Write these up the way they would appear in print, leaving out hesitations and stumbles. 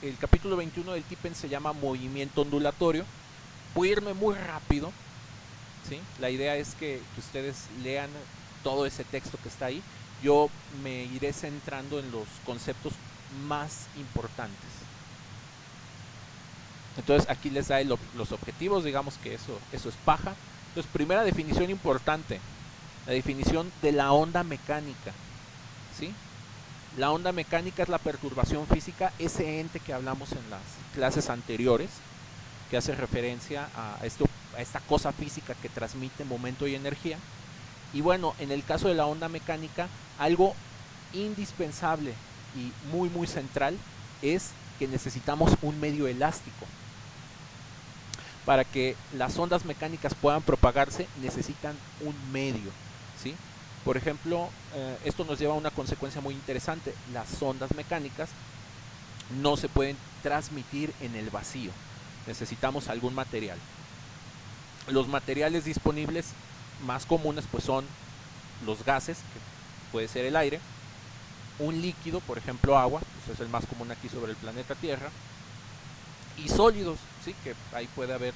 el capítulo 21 del TIPEN se llama movimiento ondulatorio. Voy a irme muy rápido, ¿sí? La idea es que ustedes lean todo ese texto que está ahí. Yo me iré centrando en los conceptos más importantes. Entonces aquí les da los objetivos, digamos que eso es paja. Entonces, primera definición importante, la definición de la onda mecánica, ¿sí? La onda mecánica es la perturbación física, ese ente que hablamos en las clases anteriores, que hace referencia a esta cosa física que transmite momento y energía. Y bueno, en el caso de la onda mecánica, algo indispensable y muy central es que necesitamos un medio elástico. Para que las ondas mecánicas puedan propagarse, necesitan un medio, ¿sí? Por ejemplo, esto nos lleva a una consecuencia muy interesante. Las ondas mecánicas no se pueden transmitir en el vacío. Necesitamos algún material. Los materiales disponibles más comunes pues son los gases, que puede ser el aire, un líquido, por ejemplo agua, pues es el más común aquí sobre el planeta Tierra, y sólidos, ¿sí? Que ahí puede haber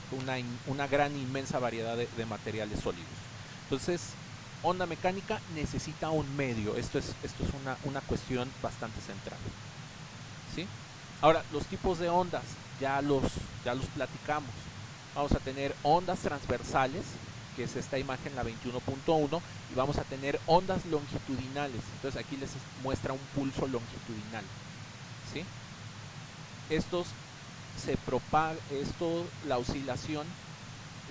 una gran inmensa variedad de materiales sólidos. Entonces, onda mecánica necesita un medio. Esto es una cuestión bastante central, ¿sí? Ahora, los tipos de ondas ya los platicamos. Vamos a tener ondas transversales, que es esta imagen, la 21.1, y vamos a tener ondas longitudinales. Entonces aquí les muestra un pulso longitudinal, ¿sí? Estos se propaga, la oscilación,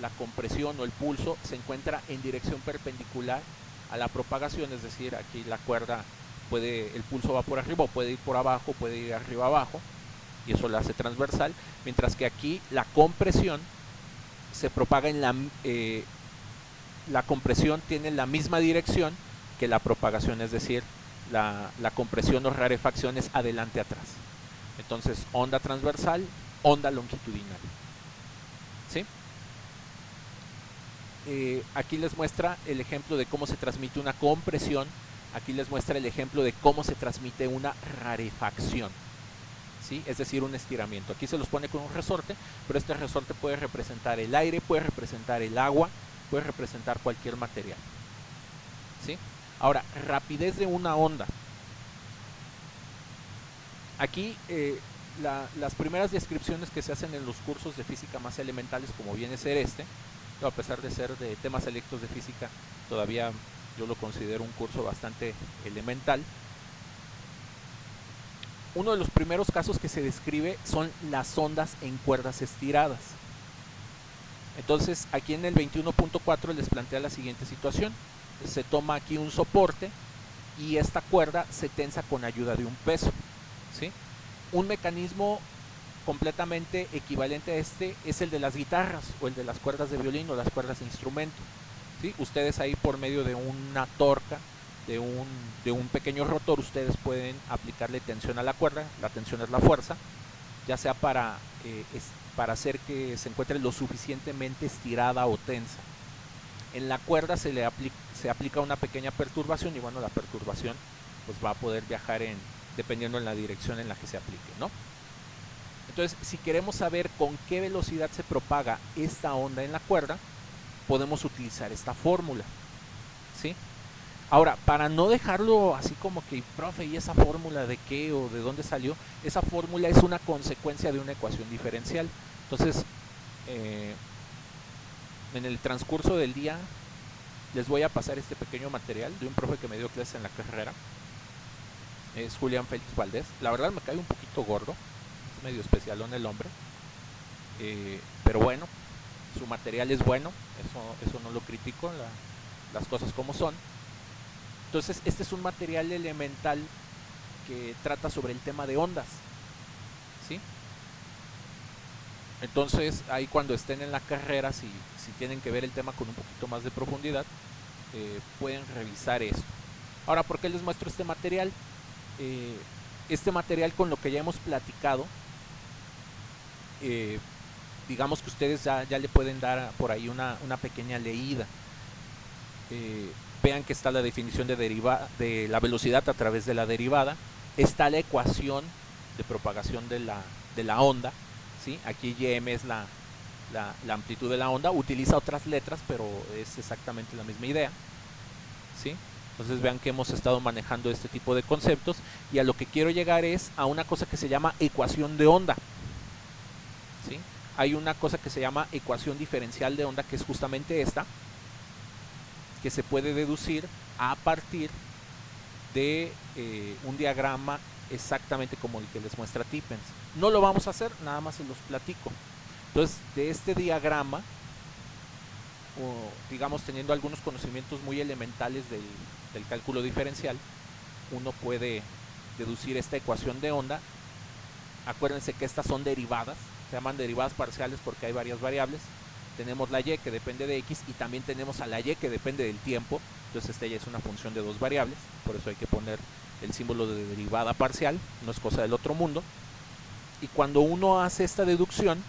la compresión o el pulso se encuentra en dirección perpendicular a la propagación, es decir, aquí la cuerda el pulso va por arriba, o puede ir por abajo, puede ir arriba abajo, y eso la hace transversal, mientras que aquí la compresión se propaga la compresión tiene la misma dirección que la propagación, es decir, la compresión o rarefacción es adelante atrás. Entonces, onda transversal, onda longitudinal, ¿sí? Aquí les muestra el ejemplo de cómo se transmite una compresión. Aquí les muestra el ejemplo de cómo se transmite una rarefacción, ¿sí? Es decir, un estiramiento. Aquí se los pone con un resorte, pero este resorte puede representar el aire, puede representar el agua, puede representar cualquier material, ¿sí? Ahora, rapidez de una onda. Aquí las primeras descripciones que se hacen en los cursos de física más elementales, como viene a ser a pesar de ser de temas selectos de física, todavía yo lo considero un curso bastante elemental. Uno de los primeros casos que se describe son las ondas en cuerdas estiradas. Entonces, aquí en el 21.4 les plantea la siguiente situación. Se toma aquí un soporte y esta cuerda se tensa con ayuda de un peso, ¿sí? Un mecanismo completamente equivalente a este es el de las guitarras o el de las cuerdas de violín o las cuerdas de instrumento, ¿sí? Ustedes ahí por medio de una torca, de un pequeño rotor, ustedes pueden aplicarle tensión a la cuerda. La tensión es la fuerza, ya sea para hacer que se encuentre lo suficientemente estirada o tensa. En la cuerda se aplica una pequeña perturbación y bueno, la perturbación pues va a poder viajar dependiendo en la dirección en la que se aplique, ¿no? Entonces, si queremos saber con qué velocidad se propaga esta onda en la cuerda, podemos utilizar esta fórmula, ¿sí? Ahora, para no dejarlo así como que, profe, ¿y esa fórmula de qué o de dónde salió? Esa fórmula es una consecuencia de una ecuación diferencial. Entonces, en el transcurso del día les voy a pasar este pequeño material de un profe que me dio clases en la carrera. Es Julián Félix Valdés. La verdad me cae un poquito gordo, es medio especialón el hombre, pero bueno, su material es bueno, eso no lo critico, las cosas como son. Entonces, este es un material elemental que trata sobre el tema de ondas, ¿sí? Entonces, ahí cuando estén en la carrera, si tienen que ver el tema con un poquito más de profundidad, pueden revisar esto. Ahora, ¿por qué les muestro este material? Este material, con lo que ya hemos platicado, digamos que ustedes ya le pueden dar por ahí una pequeña leída. Vean que está la definición de la velocidad a través de la derivada. Está la ecuación de propagación de de la onda, ¿sí? Aquí Ym es la amplitud de la onda, utiliza otras letras, pero es exactamente la misma idea, ¿sí? Entonces vean que hemos estado manejando este tipo de conceptos, y a lo que quiero llegar es a una cosa que se llama ecuación de onda, ¿sí? Hay una cosa que se llama ecuación diferencial de onda, que es justamente esta, que se puede deducir a partir de un diagrama exactamente como el que les muestra Tippens. No lo vamos a hacer, nada más se los platico. Entonces, de este diagrama, o digamos teniendo algunos conocimientos muy elementales del cálculo diferencial, uno puede deducir esta ecuación de onda. Acuérdense que estas son derivadas, se llaman derivadas parciales porque hay varias variables. Tenemos la y que depende de x, y también tenemos a la y que depende del tiempo. Entonces esta ya es una función de dos variables, por eso hay que poner el símbolo de derivada parcial, no es cosa del otro mundo. Y cuando uno hace esta deducción,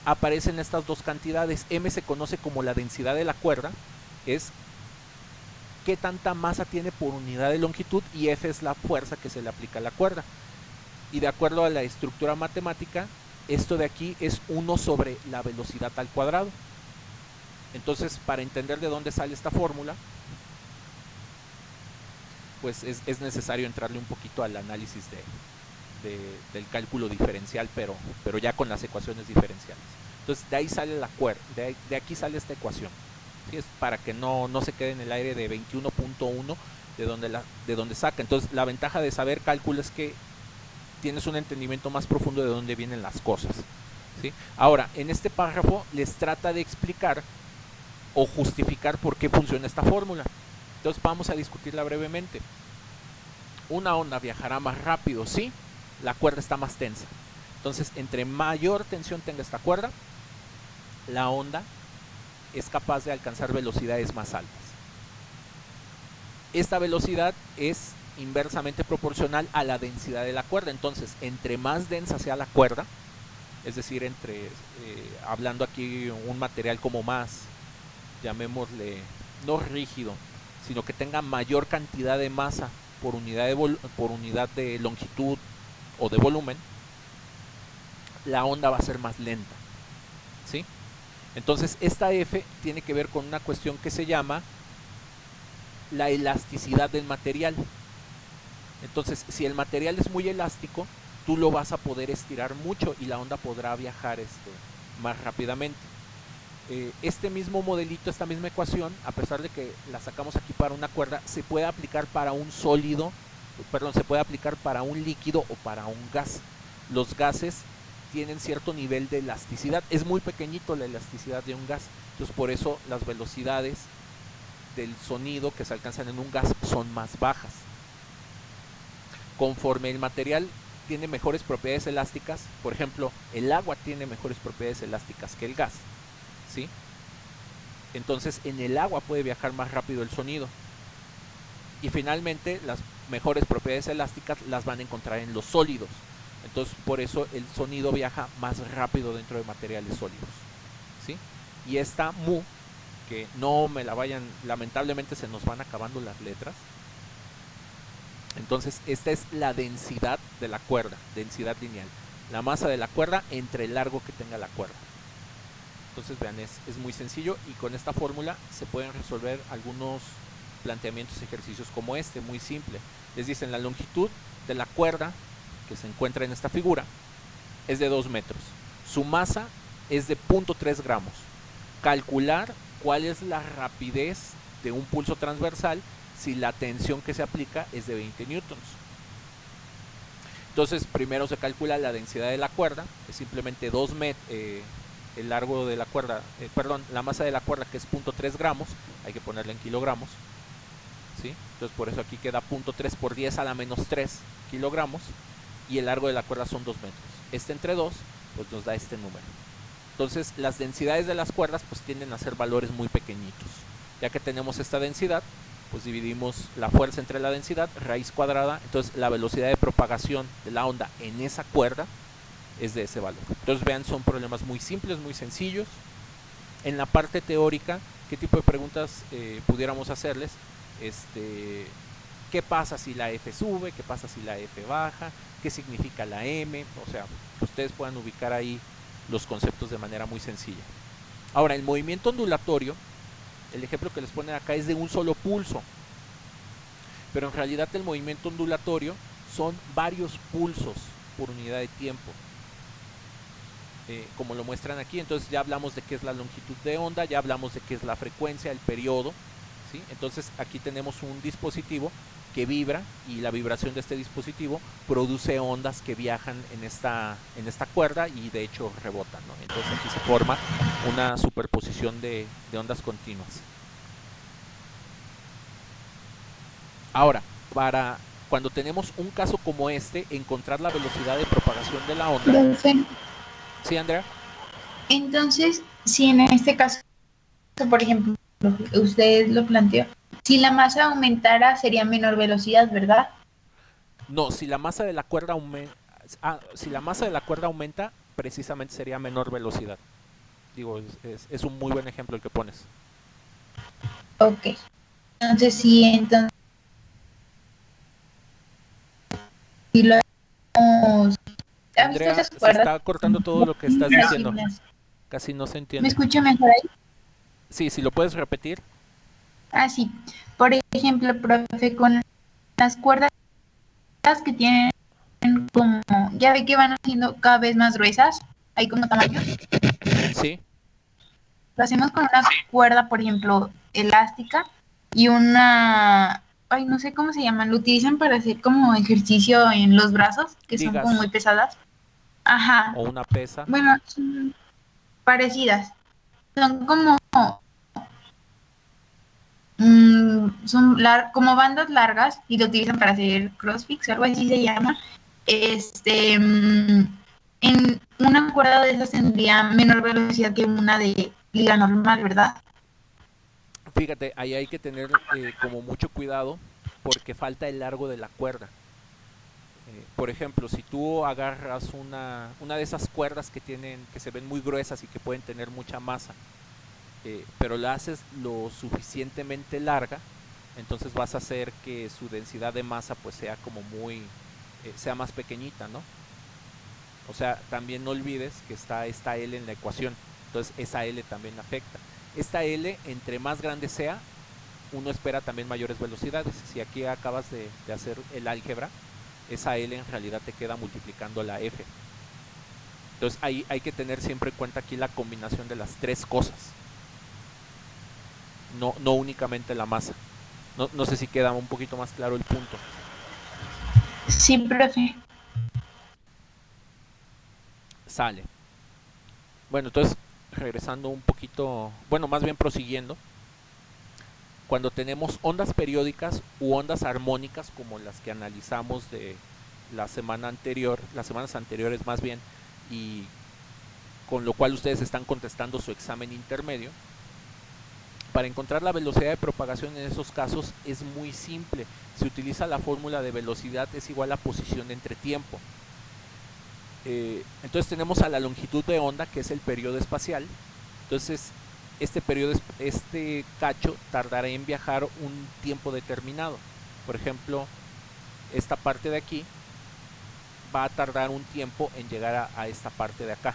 aparecen estas dos cantidades. M se conoce como la densidad de la cuerda, es qué tanta masa tiene por unidad de longitud, y F es la fuerza que se le aplica a la cuerda. Y de acuerdo a la estructura matemática, esto de aquí es 1 sobre la velocidad al cuadrado. Entonces, para entender de dónde sale esta fórmula, pues es necesario entrarle un poquito al análisis del cálculo diferencial, pero ya con las ecuaciones diferenciales. Entonces, de ahí sale la cuerda, de aquí sale esta ecuación. ¿Sí? Es para que no se quede en el aire de 21.1 de donde saca. Entonces, la ventaja de saber cálculo es que tienes un entendimiento más profundo de dónde vienen las cosas, ¿sí? Ahora, en este párrafo les trata de explicar o justificar por qué funciona esta fórmula. Entonces vamos a discutirla brevemente. Una onda viajará más rápido si la cuerda está más tensa. Entonces, entre mayor tensión tenga esta cuerda, la onda es capaz de alcanzar velocidades más altas. Esta velocidad es inversamente proporcional a la densidad de la cuerda. Entonces, entre más densa sea la cuerda, es decir, hablando aquí un material como más, llamémosle, no rígido, sino que tenga mayor cantidad de masa por unidad de longitud o de volumen, la onda va a ser más lenta, ¿sí? Entonces, esta F tiene que ver con una cuestión que se llama la elasticidad del material. Entonces, si el material es muy elástico, tú lo vas a poder estirar mucho y la onda podrá viajar más rápidamente. Este mismo modelito, esta misma ecuación, a pesar de que la sacamos aquí para una cuerda, se puede aplicar para un sólido, se puede aplicar para un líquido o para un gas. Los gases tienen cierto nivel de elasticidad, es muy pequeñito la elasticidad de un gas, entonces por eso las velocidades del sonido que se alcanzan en un gas son más bajas. Conforme el material tiene mejores propiedades elásticas, por ejemplo, el agua tiene mejores propiedades elásticas que el gas, ¿sí? Entonces en el agua puede viajar más rápido el sonido. Y finalmente las mejores propiedades elásticas las van a encontrar en los sólidos. Entonces por eso el sonido viaja más rápido dentro de materiales sólidos, ¿sí? Y esta mu, que no me la vayan, lamentablemente se nos van acabando las letras. Entonces esta es la densidad de la cuerda, densidad lineal, la masa de la cuerda entre el largo que tenga la cuerda. Entonces vean, es muy sencillo, y con esta fórmula se pueden resolver algunos planteamientos, ejercicios como este, muy simple. Les dicen la longitud de la cuerda que se encuentra en esta figura es de 2 metros, su masa es de 0.3 gramos. Calcular cuál es la rapidez de un pulso transversal si la tensión que se aplica es de 20 newtons. Entonces primero se calcula la densidad de la cuerda, es simplemente 2 metros, el largo de la cuerda, la masa de la cuerda, que es 0.3 gramos, hay que ponerla en kilogramos, ¿sí? Entonces por eso aquí queda 0.3 por 10 a la menos 3 kilogramos, y el largo de la cuerda son 2 metros. Este entre 2 pues nos da este número. Entonces las densidades de las cuerdas pues tienden a ser valores muy pequeñitos. Ya que tenemos esta densidad, pues dividimos la fuerza entre la densidad, raíz cuadrada, entonces la velocidad de propagación de la onda en esa cuerda es de ese valor. Entonces vean, son problemas muy simples, muy sencillos. En la parte teórica, ¿qué tipo de preguntas pudiéramos hacerles? ¿Qué pasa si la F sube? ¿Qué pasa si la F baja? ¿Qué significa la M? O sea, que ustedes puedan ubicar ahí los conceptos de manera muy sencilla. Ahora, el movimiento ondulatorio, el ejemplo que les ponen acá es de un solo pulso, pero en realidad el movimiento ondulatorio son varios pulsos por unidad de tiempo, como lo muestran aquí. Entonces ya hablamos de qué es la longitud de onda, ya hablamos de qué es la frecuencia, el periodo, ¿sí? Entonces aquí tenemos un dispositivo que vibra y la vibración de este dispositivo produce ondas que viajan en esta cuerda y de hecho rebotan, ¿no? Entonces aquí se forma una superposición de ondas continuas. Ahora, para cuando tenemos un caso como este, encontrar la velocidad de propagación de la onda. Profe, ¿Sí, Andrea? entonces, si en este caso, por ejemplo, usted lo planteó, si la masa aumentara sería menor velocidad, ¿verdad? No, si la masa de la cuerda aumenta, si la masa de la cuerda aumenta, precisamente sería menor velocidad. Digo, es un muy buen ejemplo el que pones. Ok. Entonces, sí, entonces, si lo hemos... ¿Ha visto Andrea, esas se cuerdas? está cortando todo lo que estás diciendo. Gimnasio. Casi no se ¿Me entiende. escucha mejor ahí? Sí, si lo puedes repetir. Ah, sí. Por ejemplo, profe, con las cuerdas que tienen como, ya ve que van haciendo cada vez más gruesas, hay como tamaño. Sí, Lo hacemos con una cuerda, por ejemplo, elástica y una, ay, no sé cómo se llaman, lo utilizan para hacer como ejercicio en los brazos, que son como muy ligas pesadas. Ajá, o una pesa. bueno, son parecidas. Son como, como bandas largas y lo utilizan para hacer crossfit, algo así se llama. Este, en una cuerda de esas tendría menor velocidad que una de liga normal, ¿verdad? Fíjate, ahí hay que tener como mucho cuidado porque falta el largo de la cuerda. Por ejemplo, si tú agarras una de esas cuerdas que se ven muy gruesas y que pueden tener mucha masa, pero la haces lo suficientemente larga, entonces vas a hacer que su densidad de masa pues sea como sea más pequeñita, ¿no? O sea, también no olvides que está esta L en la ecuación, entonces esa L también afecta. Esta L, entre más grande sea, uno espera también mayores velocidades. Si aquí acabas de hacer el álgebra, esa L en realidad te queda multiplicando la F. Entonces ahí hay que tener siempre en cuenta aquí la combinación de las tres cosas, no únicamente la masa. No sé si queda un poquito más claro el punto. Sí, profe. Sale. Bueno, entonces regresando un poquito, bueno, más bien prosiguiendo, cuando tenemos ondas periódicas u ondas armónicas como las que analizamos de la semana anterior, las semanas anteriores más bien, y con lo cual ustedes están contestando su examen intermedio, para encontrar la velocidad de propagación en esos casos es muy simple. Se utiliza la fórmula de velocidad es igual a posición entre tiempo. Entonces tenemos a la longitud de onda, que es el periodo espacial. Entonces este cacho tardará en viajar un tiempo determinado. Por ejemplo, esta parte de aquí va a tardar un tiempo en llegar a esta parte de acá.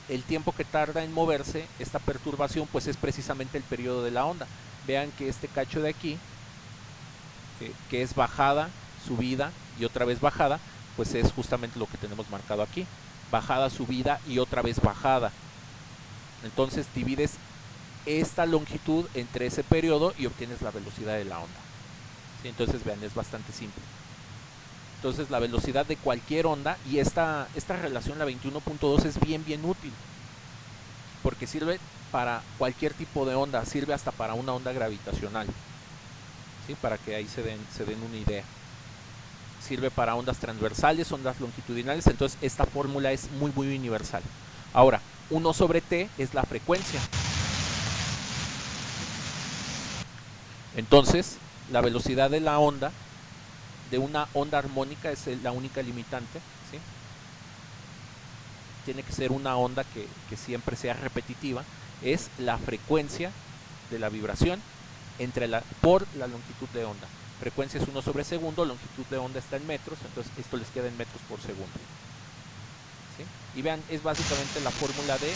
El tiempo que tarda en moverse esta perturbación pues es precisamente el periodo de la onda. Vean que este cacho de aquí, que es bajada, subida y otra vez bajada, pues es justamente lo que tenemos marcado aquí. Bajada, subida y otra vez bajada. Entonces divides esta longitud entre ese periodo y obtienes la velocidad de la onda. ¿Sí? Entonces vean, es bastante simple. Entonces la velocidad de cualquier onda, y esta relación, la 21.2, es bien útil, porque sirve para cualquier tipo de onda, sirve hasta para una onda gravitacional, ¿sí? Para que ahí se den una idea. Sirve para ondas transversales, ondas longitudinales, entonces esta fórmula es muy universal. Ahora, 1 sobre t es la frecuencia. Entonces, la velocidad de la onda, de una onda armónica, es la única limitante, ¿sí? Tiene que ser una onda que siempre sea repetitiva, es la frecuencia de la vibración por la longitud de onda. frecuencia es 1 sobre segundo, longitud de onda está en metros, entonces esto les queda en metros por segundo. ¿Sí? Y vean, es básicamente la fórmula de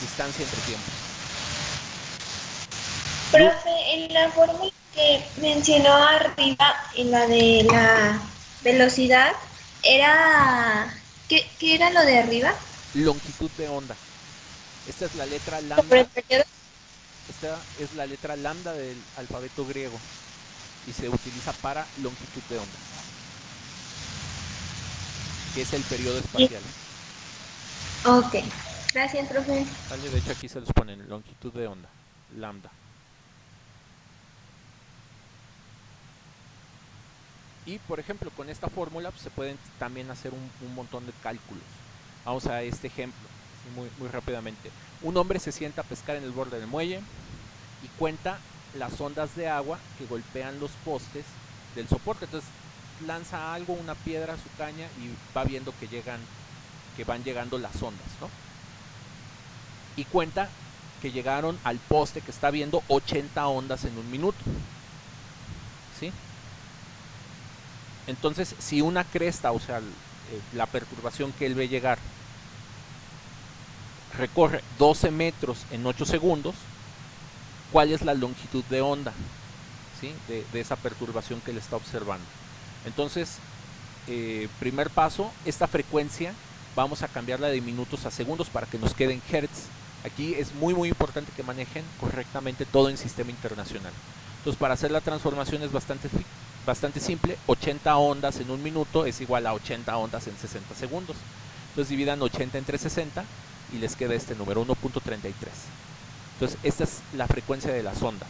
distancia entre tiempo. Profe, en la fórmula que mencionó arriba, en la de la velocidad, era... ¿Qué era lo de arriba? Longitud de onda. Esta es la letra Sobre lambda. el periodo. Esta es la letra lambda del alfabeto griego y se utiliza para longitud de onda, que es el periodo espacial. Ok, gracias, profe. ¿Sale? De hecho aquí se los ponen longitud de onda, lambda. Y por ejemplo con esta fórmula pues, se pueden también hacer un montón de cálculos. Vamos a este ejemplo, muy rápidamente. Un hombre se sienta a pescar en el borde del muelle y cuenta las ondas de agua que golpean los postes del soporte. Entonces lanza algo, una piedra a su caña y va viendo que van llegando las ondas, ¿no? Y cuenta que llegaron al poste que está viendo 80 ondas en un minuto. ¿Sí? Entonces, si una cresta, o sea, la perturbación que él ve llegar, recorre 12 metros en 8 segundos, ¿cuál es la longitud de onda? ¿Sí? De esa perturbación que él está observando. Entonces, primer paso, esta frecuencia vamos a cambiarla de minutos a segundos para que nos quede en hertz. Aquí es muy importante que manejen correctamente todo en sistema internacional. Entonces, para hacer la transformación es bastante simple. 80 ondas en un minuto es igual a 80 ondas en 60 segundos. Entonces dividan 80 entre 60 y les queda este número, 1.33. Entonces esta es la frecuencia de las ondas.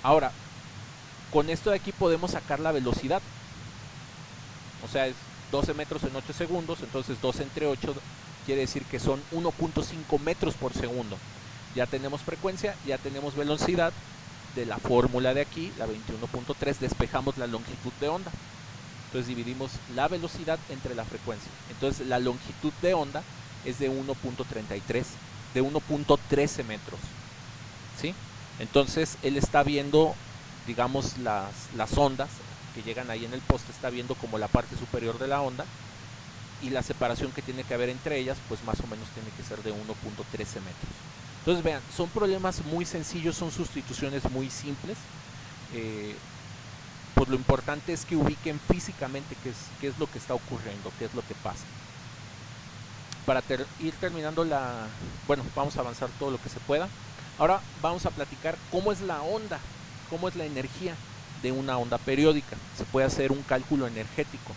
Ahora, con esto de aquí podemos sacar la velocidad. O sea, es 12 metros en 8 segundos, entonces 12 entre 8 quiere decir que son 1.5 metros por segundo. Ya tenemos frecuencia, ya tenemos velocidad. De la fórmula de aquí, la 21.3, despejamos la longitud de onda. Entonces dividimos la velocidad entre la frecuencia. Entonces la longitud de onda es de 1.33, de 1.13 metros. ¿Sí? Entonces él está viendo, digamos, las ondas que llegan ahí en el poste, está viendo como la parte superior de la onda, y la separación que tiene que haber entre ellas, pues más o menos tiene que ser de 1.13 metros. Entonces vean, son problemas muy sencillos, son sustituciones muy simples. Pues lo importante es que ubiquen físicamente qué es lo que está ocurriendo, qué es lo que pasa. Para ir terminando bueno, vamos a avanzar todo lo que se pueda. Ahora vamos a platicar cómo es la onda, cómo es la energía de una onda periódica. Se puede hacer un cálculo energético.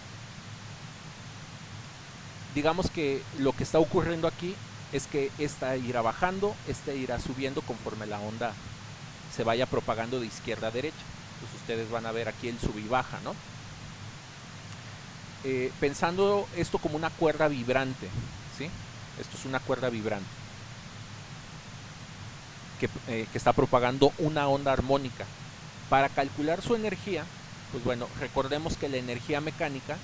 Digamos que lo que está ocurriendo aquí es que esta irá bajando, esta irá subiendo conforme la onda se vaya propagando de izquierda a derecha. Entonces ustedes van a ver aquí el sub y baja, ¿no? Pensando esto como una cuerda vibrante, ¿sí? Esto es una cuerda vibrante que está propagando una onda armónica. Para calcular su energía, pues bueno, recordemos que la energía mecánica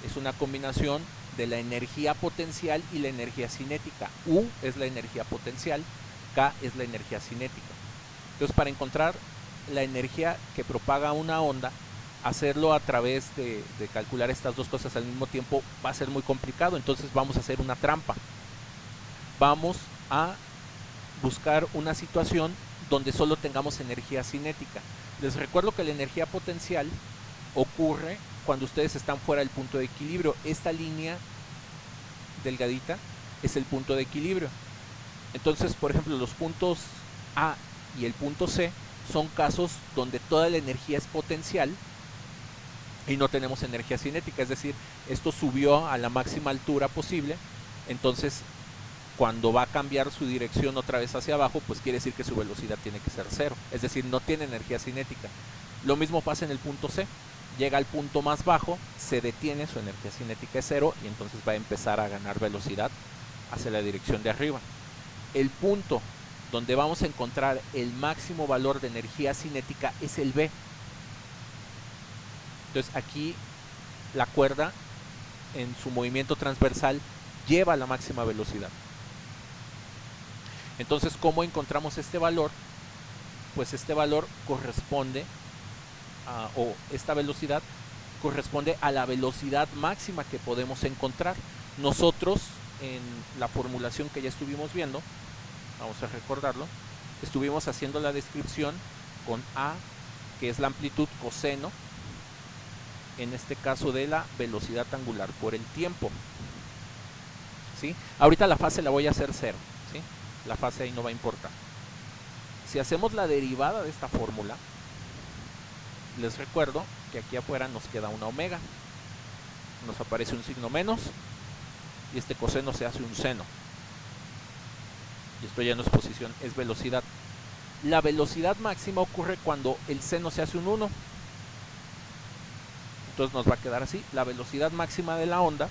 es una combinación de la energía potencial y la energía cinética. U es la energía potencial, K es la energía cinética. Entonces, para encontrar la energía que propaga una onda, hacerlo a través de calcular estas dos cosas al mismo tiempo va a ser muy complicado. Entonces vamos a hacer una trampa. Vamos a buscar una situación donde solo tengamos energía cinética. Les recuerdo que la energía potencial ocurre cuando ustedes están fuera del punto de equilibrio. Esta línea delgadita es el punto de equilibrio. Entonces, por ejemplo, los puntos A y el punto C son casos donde toda la energía es potencial y no tenemos energía cinética, es decir, esto subió a la máxima altura posible, entonces cuando va a cambiar su dirección otra vez hacia abajo, pues quiere decir que su velocidad tiene que ser cero, es decir, no tiene energía cinética. Lo mismo pasa en el punto C. Llega al punto más bajo, se detiene, su energía cinética es cero y entonces va a empezar a ganar velocidad hacia la dirección de arriba. El punto donde vamos a encontrar el máximo valor de energía cinética es el B. Entonces aquí la cuerda en su movimiento transversal lleva la máxima velocidad. Entonces, ¿cómo encontramos este valor? Pues este valor corresponde o esta velocidad corresponde a la velocidad máxima que podemos encontrar. Nosotros en la formulación que ya estuvimos viendo, vamos a recordarlo, estuvimos haciendo la descripción con A, que es la amplitud coseno, en este caso de la velocidad angular por el tiempo, ¿sí? Ahorita la fase la voy a hacer 0, ¿sí? La fase ahí no va a importar. Si hacemos la derivada de esta fórmula, les recuerdo que aquí afuera nos queda una omega, nos aparece un signo menos y este coseno se hace un seno, y esto ya no es posición, es velocidad. La velocidad máxima ocurre cuando el seno se hace un 1, entonces nos va a quedar así: la velocidad máxima de la onda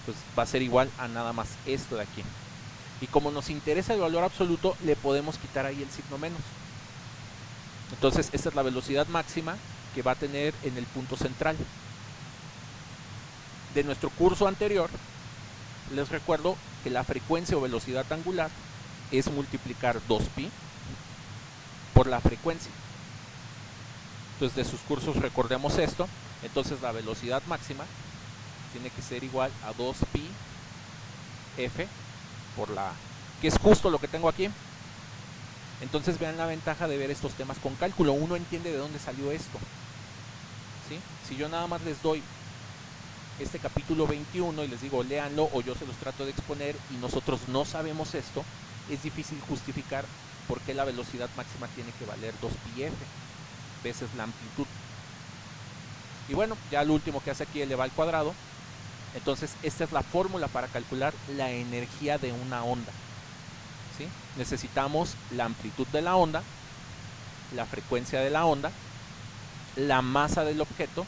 pues va a ser igual a nada más esto de aquí, y como nos interesa el valor absoluto le podemos quitar ahí el signo menos. Entonces esta es la velocidad máxima que va a tener en el punto central. De nuestro curso anterior les recuerdo que la frecuencia o velocidad angular es multiplicar 2pi por la frecuencia. Entonces de sus cursos recordemos esto. Entonces la velocidad máxima tiene que ser igual a 2pi f por la A, que es justo lo que tengo aquí. Entonces vean la ventaja de ver estos temas con cálculo. Uno entiende de dónde salió esto, ¿sí? Si yo nada más les doy este capítulo 21 y les digo léanlo, o yo se los trato de exponer y nosotros no sabemos esto, es difícil justificar por qué la velocidad máxima tiene que valer 2pi f veces la amplitud. Y bueno, ya lo último que hace aquí eleva al cuadrado. Entonces esta es la fórmula para calcular la energía de una onda, ¿sí? Necesitamos la amplitud de la onda, la frecuencia de la onda, la masa del objeto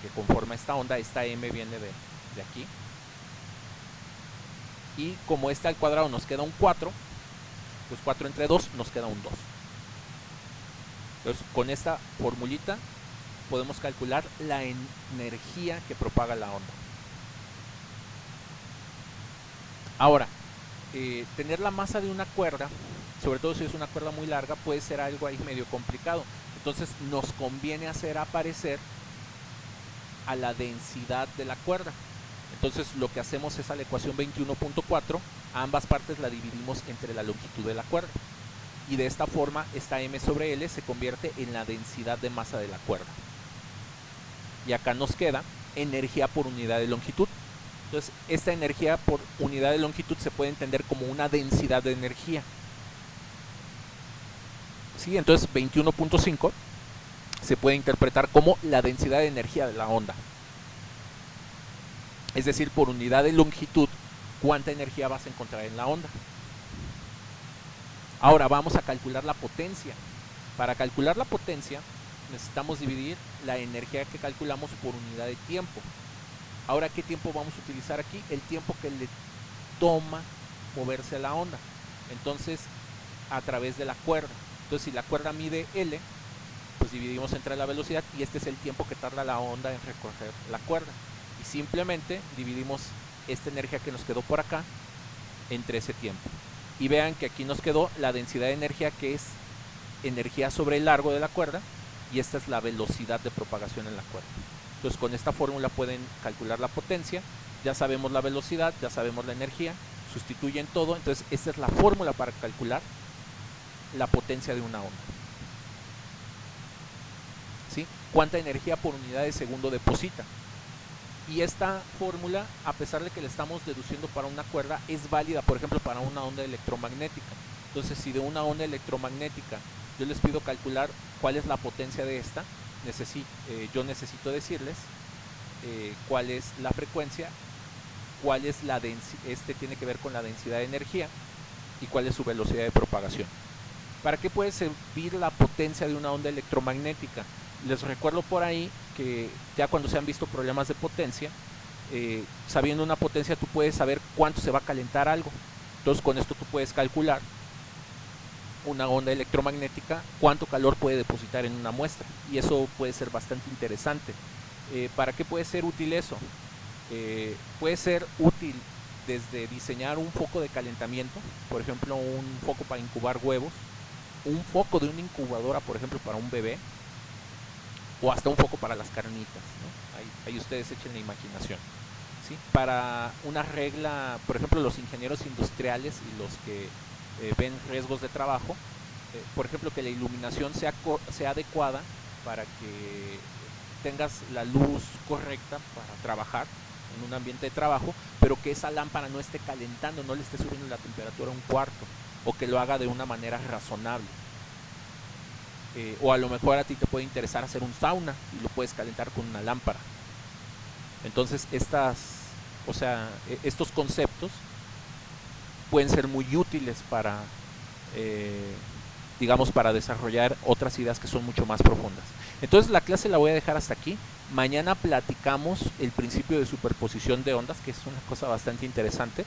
que conforma esta onda. Esta m viene de aquí, y como esta al cuadrado nos queda un 4, pues 4 entre 2 nos queda un 2. Entonces con esta formulita podemos calcular la energía que propaga la onda. Ahora, tener la masa de una cuerda, sobre todo si es una cuerda muy larga, puede ser algo ahí medio complicado. Entonces nos conviene hacer aparecer a la densidad de la cuerda. Entonces lo que hacemos es a la ecuación 21.4, a ambas partes la dividimos entre la longitud de la cuerda, y de esta forma esta m sobre l se convierte en la densidad de masa de la cuerda, y acá nos queda energía por unidad de longitud. Entonces esta energía por unidad de longitud se puede entender como una densidad de energía, ¿sí? Entonces 21.5 se puede interpretar como la densidad de energía de la onda, es decir, por unidad de longitud cuánta energía vas a encontrar en la onda. Ahora vamos a calcular la potencia. Para calcular la potencia necesitamos dividir la energía que calculamos por unidad de tiempo. Ahora, ¿qué tiempo vamos a utilizar aquí? El tiempo que le toma moverse la onda, entonces a través de la cuerda. Entonces si la cuerda mide L, pues dividimos entre la velocidad, y este es el tiempo que tarda la onda en recorrer la cuerda, y simplemente dividimos esta energía que nos quedó por acá entre ese tiempo, y vean que aquí nos quedó la densidad de energía, que es energía sobre el largo de la cuerda, y esta es la velocidad de propagación en la cuerda. Entonces con esta fórmula pueden calcular la potencia. Ya sabemos la velocidad, ya sabemos la energía, sustituyen todo. Entonces esta es la fórmula para calcular la potencia de una onda, ¿sí? Cuánta energía por unidad de segundo deposita. Y esta fórmula, a pesar de que la estamos deduciendo para una cuerda, es válida, por ejemplo, para una onda electromagnética. Entonces si de una onda electromagnética yo les pido calcular cuál es la potencia de esta, yo necesito decirles cuál es la frecuencia, cuál es la densidad, tiene que ver con la densidad de energía, y cuál es su velocidad de propagación. ¿Para qué puede servir la potencia de una onda electromagnética? Les recuerdo por ahí que ya cuando se han visto problemas de potencia, sabiendo una potencia tú puedes saber cuánto se va a calentar algo. Entonces con esto tú puedes calcular una onda electromagnética, cuánto calor puede depositar en una muestra, y eso puede ser bastante interesante. ¿Para qué puede ser útil eso? Puede ser útil desde diseñar un foco de calentamiento, por ejemplo un foco para incubar huevos, un foco de una incubadora, por ejemplo, para un bebé, o hasta un foco para las carnitas, ¿no? Ahí ustedes echen la imaginación, ¿sí? Para una regla, por ejemplo, los ingenieros industriales y los que ven riesgos de trabajo, por ejemplo, que la iluminación sea adecuada para que tengas la luz correcta para trabajar en un ambiente de trabajo, pero que esa lámpara no esté calentando, no le esté subiendo la temperatura a un cuarto, o que lo haga de una manera razonable. O a lo mejor a ti te puede interesar hacer un sauna y lo puedes calentar con una lámpara. Entonces estos conceptos pueden ser muy útiles para, digamos, para desarrollar otras ideas que son mucho más profundas. Entonces la clase la voy a dejar hasta aquí. Mañana platicamos el principio de superposición de ondas, que es una cosa bastante interesante.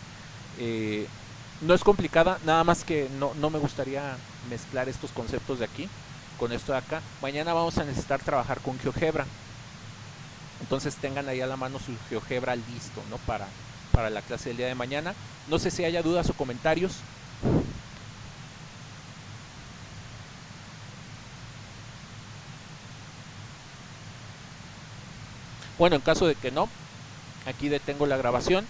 No es complicada, nada más que no me gustaría mezclar estos conceptos de aquí con esto de acá. Mañana vamos a necesitar trabajar con GeoGebra. Entonces tengan ahí a la mano su GeoGebra listo, ¿no? Para la clase del día de mañana. No sé si haya dudas o comentarios. Bueno, en caso de que no, aquí detengo la grabación.